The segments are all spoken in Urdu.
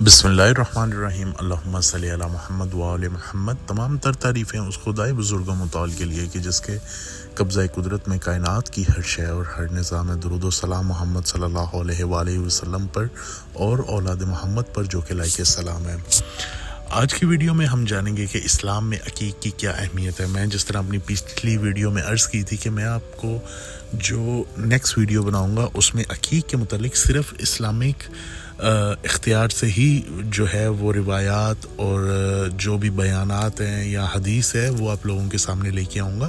بسم اللہ الرحمن الرحیم، اللہم صلی علی محمد وآل محمد۔ تمام تر تعریفیں اس خدائے بزرگ و متعال کے لیے کہ جس کے قبضہ قدرت میں کائنات کی ہر شے اور ہر نظام درود و سلام محمد صلی اللہ علیہ وآلہ وسلم پر اور اولاد محمد پر جو کہ لائق سلام ہے۔ آج کی ویڈیو میں ہم جانیں گے کہ اسلام میں عقیق کی کیا اہمیت ہے۔ میں جس طرح اپنی پچھلی ویڈیو میں عرض کی تھی کہ میں آپ کو جو نیکسٹ ویڈیو بناؤں گا اس میں عقیق کے متعلق صرف اسلامک اختیار سے ہی جو ہے وہ روایات اور جو بھی بیانات ہیں یا حدیث ہے وہ آپ لوگوں کے سامنے لے کے آؤں گا۔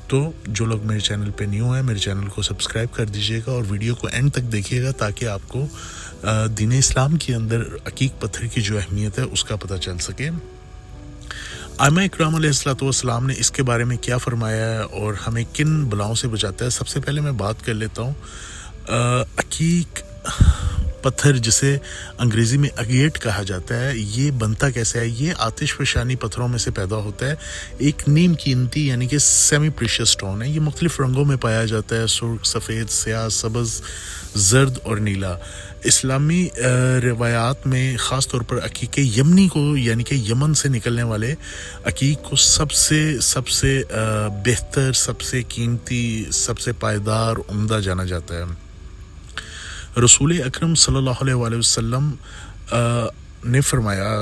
تو جو لوگ میرے چینل پہ نیو ہیں میرے چینل کو سبسکرائب کر دیجئے گا اور ویڈیو کو اینڈ تک دیکھیے گا تاکہ آپ کو دین اسلام کے اندر عقیق پتھر کی جو اہمیت ہے اس کا پتہ چل سکے۔ ائمہ اکرام علیہ السلام نے اس کے بارے میں کیا فرمایا ہے اور ہمیں کن بلاؤں سے بچاتا ہے۔ سب سے پہلے میں بات کر لیتا ہوں عقیق پتھر جسے انگریزی میں اگیٹ کہا جاتا ہے، یہ بنتا کیسے ہے؟ یہ آتش فشانی پتھروں میں سے پیدا ہوتا ہے۔ ایک نیم قیمتی یعنی کہ سیمی پریشیس سٹون ہے۔ یہ مختلف رنگوں میں پایا جاتا ہے، سرخ، سفید، سیاہ، سبز، زرد اور نیلا۔ اسلامی روایات میں خاص طور پر عقیق یمنی کو یعنی کہ یمن سے نکلنے والے عقیق کو سب سے بہتر، سب سے قیمتی، سب سے پائیدار، عمدہ جانا جاتا ہے۔ رسول اکرم صلی اللہ علیہ وآلہ وسلم نے فرمایا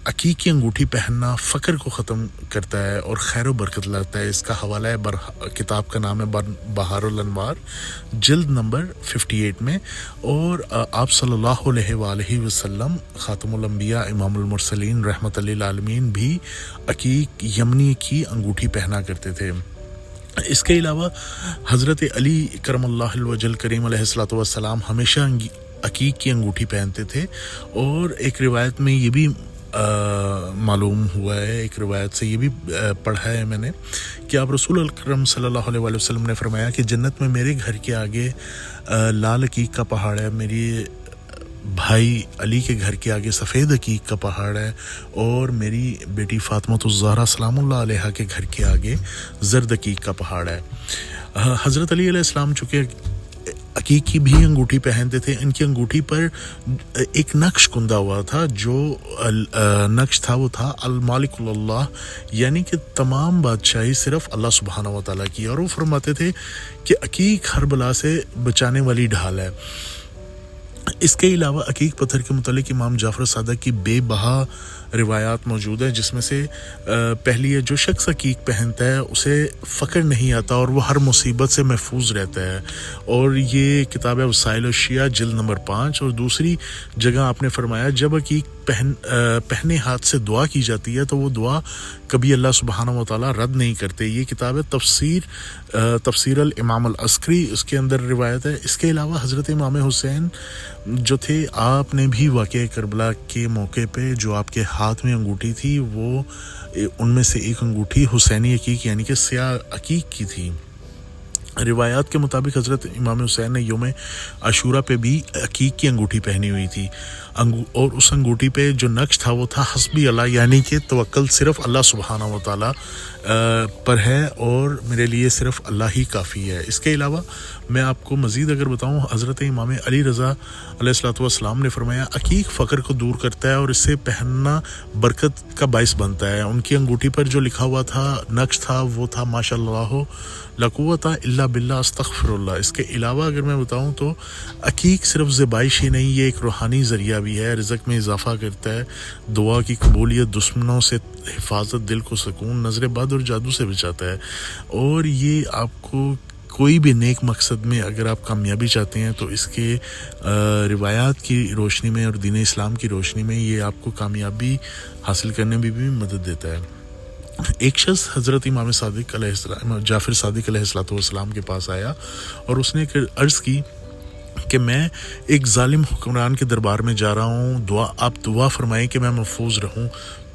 عقیق کی انگوٹھی پہننا فقر کو ختم کرتا ہے اور خیر و برکت لاتا ہے۔ اس کا حوالہ ہے کتاب کا نام ہے بہار الانوار، جلد نمبر 58 میں۔ اور آپ صلی اللہ علیہ وآلہ وسلم خاتم الانبیاء امام المرسلین رحمت للعالمین بھی عقیق یمنی کی انگوٹھی پہنا کرتے تھے۔ اس کے علاوہ حضرت علی کرم اللہ الوجہ الکریم علیہ السلام ہمیشہ عقیق کی انگوٹھی پہنتے تھے۔ اور ایک روایت میں یہ بھی معلوم ہوا ہے، ایک روایت سے یہ بھی پڑھا ہے میں نے کہ آپ رسول اکرم صلی اللہ علیہ وآلہ وسلم نے فرمایا کہ جنت میں میرے گھر کے آگے لال عقیق کا پہاڑ ہے، میری بھائی علی کے گھر کے آگے سفید عقیق کا پہاڑ ہے، اور میری بیٹی فاطمہ الزہرا سلام اللہ علیہ کے گھر کے آگے زرد عقیق کا پہاڑ ہے۔ حضرت علی علیہ السلام چونکہ عقیق کی بھی انگوٹھی پہنتے تھے، ان کی انگوٹھی پر ایک نقش کندہ ہوا تھا، جو نقش تھا وہ تھا المالک اللہ، یعنی کہ تمام بادشاہی صرف اللہ سبحانہ و تعالیٰ کی، اور وہ فرماتے تھے کہ عقیق ہر بلا سے بچانے والی ڈھال ہے۔ اس کے علاوہ عقیق پتھر کے متعلق امام جعفر صادق کی بے بہا روایات موجود ہیں، جس میں سے پہلی ہے جو شخص عقیق پہنتا ہے اسے فقر نہیں آتا اور وہ ہر مصیبت سے محفوظ رہتا ہے، اور یہ کتاب ہے وسائل الشیعہ جلد نمبر 5۔ اور دوسری جگہ آپ نے فرمایا جب عقیق پہنے ہاتھ سے دعا کی جاتی ہے تو وہ دعا کبھی اللہ سبحانہ و تعالیٰ رد نہیں کرتے۔ یہ کتاب ہے تفسیر الامام العسکری، اس کے اندر روایت ہے۔ اس کے علاوہ حضرت امام حسین جو تھے، آپ نے بھی واقعہ کربلا کے موقع پہ جو آپ کے ہاتھ میں انگوٹھی تھی وہ ان میں سے ایک انگوٹھی حسینی عقیق یعنی کہ سیاہ عقیق کی تھی۔ روایات کے مطابق حضرت امام حسین نے یوم عاشورہ پہ بھی عقیق کی انگوٹھی پہنی ہوئی تھی، اور اس انگوٹھی پہ جو نقش تھا وہ تھا حسبی اللہ، یعنی کہ توکل صرف اللہ سبحانہ و تعالیٰ پر ہے اور میرے لیے صرف اللہ ہی کافی ہے۔ اس کے علاوہ میں آپ کو مزید اگر بتاؤں، حضرت امام علی رضا علیہ السلام نے فرمایا عقیق فقر کو دور کرتا ہے اور اس سے پہننا برکت کا باعث بنتا ہے۔ ان کی انگوٹھی پر جو لکھا ہوا تھا، نقش تھا، وہ تھا ماشاء اللہ لا قوت الا باللہ استغفر اللہ۔ اس کے علاوہ اگر میں بتاؤں تو عقیق صرف ذبائش ہی نہیں، یہ ایک روحانی ذریعہ بھی ہے، رزق میں اضافہ کرتا ہے، دعا کی قبولیت، دشمنوں سے حفاظت، دل کو سکون، نظر بد اور جادو سے بچاتا ہے۔ اور یہ آپ کو کوئی بھی نیک مقصد میں اگر آپ کامیابی چاہتے ہیں تو اس کے روایات کی روشنی میں اور دین اسلام کی روشنی میں یہ آپ کو کامیابی حاصل کرنے میں بھی مدد دیتا ہے۔ ایک شخص حضرت امام صادق علیہ السلام جعفر صادق علیہ السلام کے پاس آیا اور اس نے عرض کی کہ میں ایک ظالم حکمران کے دربار میں جا رہا ہوں، آپ دعا فرمائیں کہ میں محفوظ رہوں۔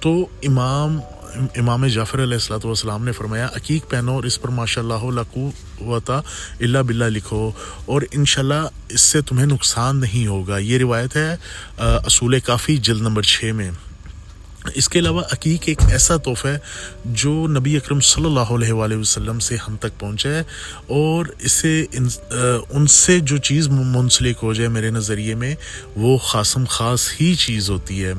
تو امام جعفر علیہ السلام نے فرمایا عقیق پہنو اور اس پر ماشاء اللہ لا قوت الا باللہ لکھو اور انشاءاللہ اس سے تمہیں نقصان نہیں ہوگا۔ یہ روایت ہے اصول کافی جلد نمبر 6 میں۔ اس کے علاوہ عقیق ایک ایسا تحفہ ہے جو نبی اکرم صلی اللہ علیہ وآلہ وسلم سے ہم تک پہنچا ہے، اور اسے ان سے جو چیز منسلک ہو جائے میرے نظریے میں وہ خاصم خاص ہی چیز ہوتی ہے۔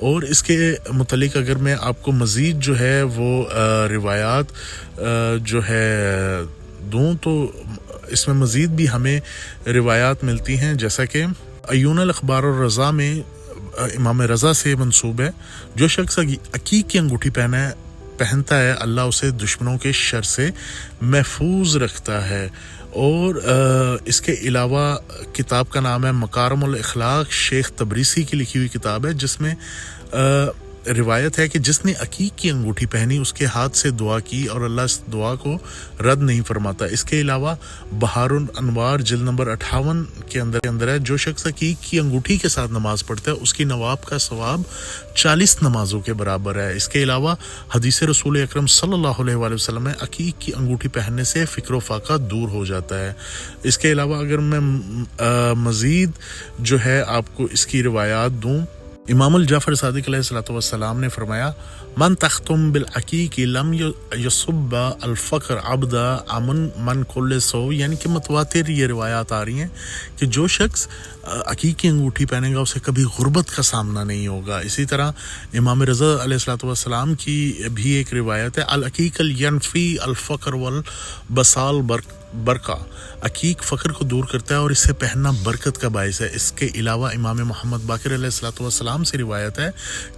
اور اس کے متعلق اگر میں آپ کو مزید جو ہے وہ روایات جو ہے دوں تو اس میں مزید بھی ہمیں روایات ملتی ہیں، جیسا کہ عیون الاخبار الرضا میں امام رضا سے منسوب ہے، جو شخص عقیق کی انگوٹھی پہنتا ہے اللہ اسے دشمنوں کے شر سے محفوظ رکھتا ہے۔ اور اس کے علاوہ کتاب کا نام ہے مکارم الاخلاق، شیخ تبریسی کی لکھی ہوئی کتاب ہے، جس میں روایت ہے کہ جس نے عقیق کی انگوٹھی پہنی اس کے ہاتھ سے دعا کی اور اللہ اس دعا کو رد نہیں فرماتا۔ اس کے علاوہ بہار الانوار جلد نمبر 58 کے اندر ہے، جو شخص عقیق کی انگوٹھی کے ساتھ نماز پڑھتا ہے اس کی نواب کا ثواب 40 نمازوں کے برابر ہے۔ اس کے علاوہ حدیث رسول اکرم صلی اللہ علیہ وآلہ وسلم میں عقیق کی انگوٹھی پہننے سے فکر و فاقہ دور ہو جاتا ہے۔ اس کے علاوہ اگر میں مزید جو ہے آپ کو اس کی روایات دوں، امام الجعفر صادق علیہ السلام نے فرمایا من تختم بالعقیق لم یصب الفقر عبدا امن من کل سو، یعنی کہ متواتر یہ روایات آ رہی ہیں کہ جو شخص عقیق کی انگوٹھی پہنے گا اسے کبھی غربت کا سامنا نہیں ہوگا۔ اسی طرح امام رضا علیہ السلام کی بھی ایک روایت ہے العقیق ینفی الفقر والبسال برکہ، عقیق فقر کو دور کرتا ہے اور اسے پہننا برکت کا باعث ہے۔ اس کے علاوہ امام محمد باقر علیہ السلام سے روایت ہے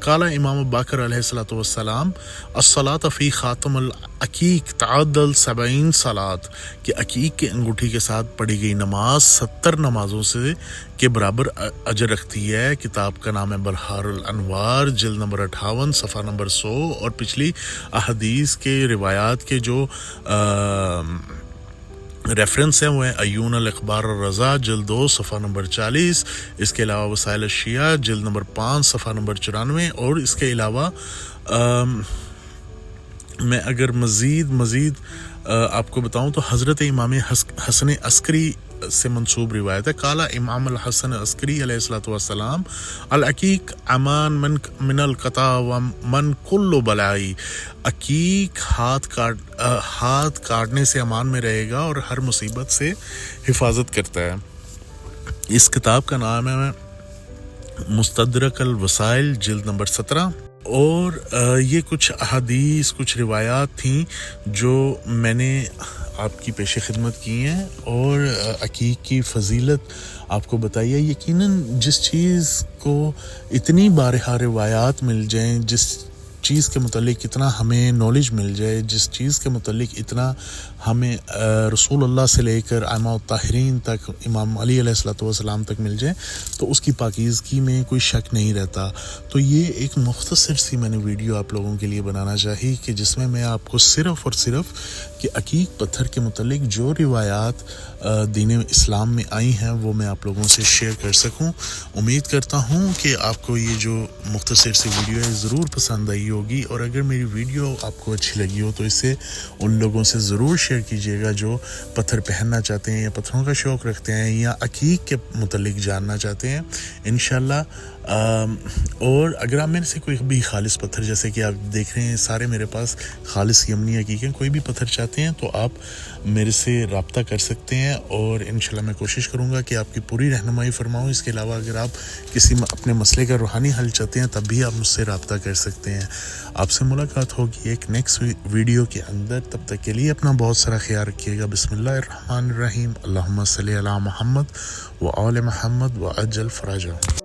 قال امام باقر علیہ السلام الصلاۃ فی خاتم العقیق تعدل 70 صلاۃ، کہ عقیق کے انگوٹھی کے ساتھ پڑھی گئی نماز 70 نمازوں سے کے برابر اجر رکھتی ہے۔ کتاب کا نام ہے بہار الانوار جلد نمبر 58 صفحہ نمبر 100، اور پچھلی احادیث کے روایات کے جو ریفرنس ہیں وہ ہیں عیون الاخبار الرضا جلد 2 صفحہ نمبر 40، اس کے علاوہ وسائل الشیعہ جلد نمبر 5 صفحہ نمبر 94، اور اس کے علاوہ میں اگر مزید آپ کو بتاؤں تو حضرت امام حسن عسکری سے منسوب روایت ہے قال امام الحسن عسکری علیہ السلام العقیق امان من القطع ومن کل بلائی، عقیق ہاتھ کاٹنے سے امان میں رہے گا اور ہر مصیبت سے حفاظت کرتا ہے۔ اس کتاب کا نام ہے مستدرک الوسائل جلد نمبر 17، اور یہ کچھ احادیث کچھ روایات تھیں جو میں نے آپ کی پیش خدمت کی ہیں، اور عقیق کی فضیلت آپ کو بتائیے۔ یقیناً جس چیز کو اتنی بارہا روایات مل جائیں، جس چیز کے متعلق اتنا ہمیں نالج مل جائے، جس چیز کے متعلق اتنا ہمیں رسول اللہ سے لے کر ائمہ الطاہرین تک، امام علی علیہ السلام تک مل جائے تو اس کی پاکیزگی میں کوئی شک نہیں رہتا۔ تو یہ ایک مختصر سی میں نے ویڈیو آپ لوگوں کے لیے بنانا چاہی کہ جس میں میں آپ کو صرف اور صرف کہ عقیق پتھر کے متعلق جو روایات دین اسلام میں آئی ہیں وہ میں آپ لوگوں سے شیئر کر سکوں۔ امید کرتا ہوں کہ آپ کو یہ جو مختصر سی ویڈیو ہے ضرور پسند آئی ہوگی، اور اگر میری ویڈیو آپ کو اچھی لگی ہو تو اسے ان لوگوں سے ضرور شیئر کیجیے گا جو پتھر پہننا چاہتے ہیں یا پتھروں کا شوق رکھتے ہیں یا عقیق کے متعلق جاننا چاہتے ہیں انشاءاللہ۔ اور اگر آپ میرے سے کوئی بھی خالص پتھر، جیسے کہ آپ دیکھ رہے ہیں سارے میرے پاس خالص یمنی عقیق ہیں، کوئی بھی پتھر چاہتے ہیں تو آپ میرے سے رابطہ کر سکتے ہیں، اور انشاءاللہ میں کوشش کروں گا کہ آپ کی پوری رہنمائی فرماؤں۔ اس کے علاوہ اگر آپ کسی اپنے مسئلے کا روحانی حل چاہتے ہیں تب بھی آپ مجھ سے رابطہ کر سکتے ہیں۔ آپ سے ملاقات ہوگی ایک نیکسٹ ویڈیو کے اندر، تب تک کے لیے اپنا بہت سارا خیال رکھیے گا۔ بسم اللہ الرحمن الرحیم، اللہم صلی علی محمد وآل محمد وعجل فرجہ۔